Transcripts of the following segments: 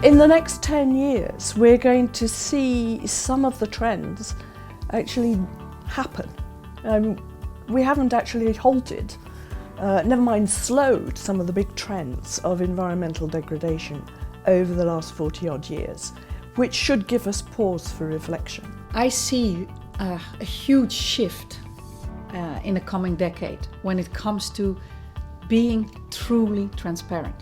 In the next 10 years, we're going to see some of the trends actually happen. We haven't actually halted, never mind slowed, some of the big trends of environmental degradation over the last 40-odd years, which should give us pause for reflection. I see a huge shift in the coming decade when it comes to being truly transparent.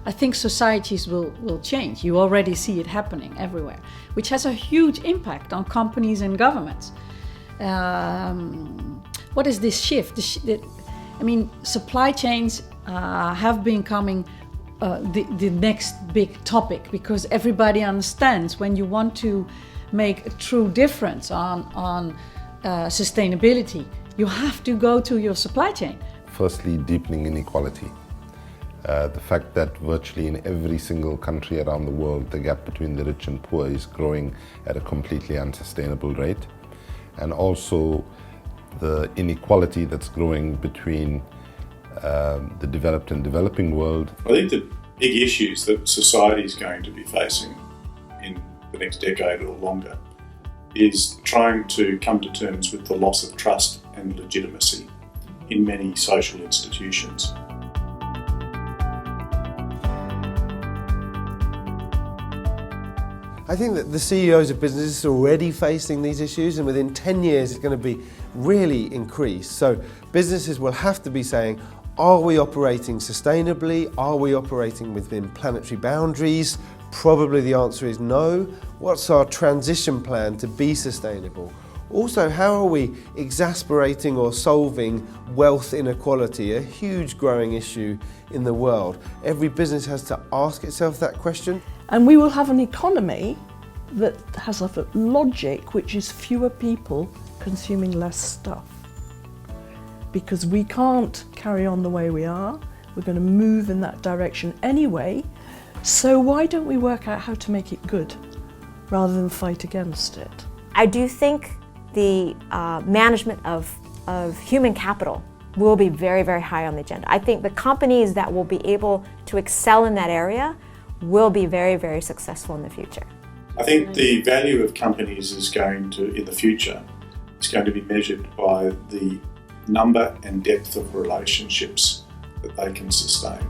I think societies will change. You already see it happening everywhere, which has a huge impact on companies and governments. What is this shift? Supply chains have been coming the next big topic, because everybody understands when you want to make a true difference on sustainability, you have to go to your supply chain. Firstly, deepening inequality. The fact that virtually in every single country around the world, the gap between the rich and poor is growing at a completely unsustainable rate. And also the inequality that's growing between the developed and developing world. I think the big issues that society is going to be facing in the next decade or longer is trying to come to terms with the loss of trust and legitimacy in many social institutions. I think that the CEOs of businesses are already facing these issues, and within 10 years it's going to be really increased. So businesses will have to be saying, are we operating sustainably? Are we operating within planetary boundaries? Probably the answer is no. What's our transition plan to be sustainable? Also, how are we exasperating or solving wealth inequality, a huge growing issue in the world? Every business has to ask itself that question. And we will have an economy that has a logic, which is fewer people consuming less stuff. Because we can't carry on the way we are. We're going to move in that direction anyway. So why don't we work out how to make it good rather than fight against it? I do think the management of human capital will be very, very high on the agenda. I think the companies that will be able to excel in that area will be very, very successful in the future. I think the value of companies is going to, in the future, is going to be measured by the number and depth of relationships that they can sustain.